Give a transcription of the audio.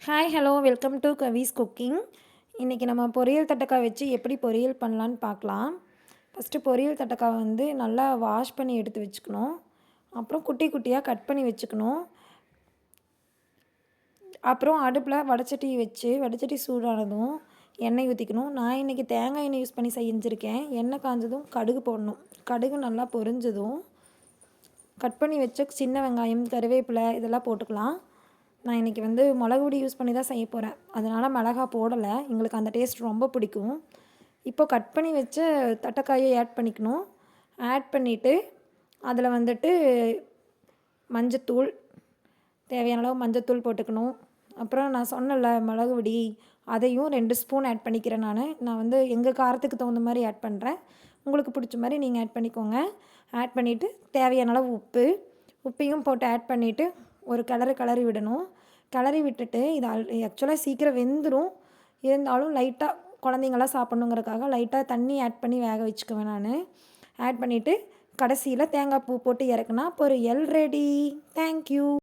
Hi hello welcome to Swiss cooking. இன்றைக்கி நம்ம பொரியல் தட்டக்காய் வச்சு எப்படி பொரியல் பண்ணலான்னு பார்க்கலாம். ஃபஸ்ட்டு பொரியல் தட்டக்காய் வந்து நல்லா வாஷ் பண்ணி எடுத்து வச்சுக்கணும். அப்புறம் குட்டி குட்டியாக கட் பண்ணி வச்சுக்கணும். அப்புறம் அடுப்பில் வடைச்சட்டி சூடானதும் எண்ணெய் ஊற்றிக்கணும். நான் இன்றைக்கி தேங்காய் எண்ணெய் யூஸ் பண்ணி செஞ்சுருக்கேன். எண்ணெய் காஞ்சதும் கடுகு போடணும். கடுகு நல்லா பொரிஞ்சதும் கட் பண்ணி வச்ச சின்ன வெங்காயம், கருவேப்பிலை இதெல்லாம் போட்டுக்கலாம். நான் இன்றைக்கி வந்து மிளகு பொடி யூஸ் பண்ணி தான் செய்ய போகிறேன். அதனால் மிளகா போடலை. எங்களுக்கு அந்த டேஸ்ட் ரொம்ப பிடிக்கும். இப்போ கட் பண்ணி வச்ச தட்டைக்காயை ஆட் பண்ணிக்கணும். ஆட் பண்ணிவிட்டு அதில் வந்துட்டு மஞ்சத்தூள், தேவையான அளவு மஞ்சத்தூள் போட்டுக்கணும். அப்புறம் நான் சொன்னல மிளகு பொடி, அதையும் 2 ஸ்பூன் ஆட் பண்ணிக்கிறேன். நான் வந்து எங்கள் காரத்துக்கு தகுந்த மாதிரி ஆட் பண்ணுறேன். உங்களுக்கு பிடிச்ச மாதிரி நீங்கள் ஆட் பண்ணிக்கோங்க. ஆட் பண்ணிவிட்டு தேவையான அளவு உப்பையும் போட்டு ஆட் பண்ணிவிட்டு ஒரு கிளறி விடணும். கிளறி விட்டுட்டு இது ஆக்சுவலாக சீக்கிரம் வெந்துடும். இருந்தாலும் லைட்டாக குழந்தைங்களாம் சாப்பிட்ணுங்கிறதுக்காக லைட்டாக தண்ணி ஆட் பண்ணி வேக வச்சுக்குவேன் நான். ஆட் பண்ணிவிட்டு கடைசியில் தேங்காய் பூ போட்டு இறக்குனா பொரியல் ரெடி. தேங்க்யூ.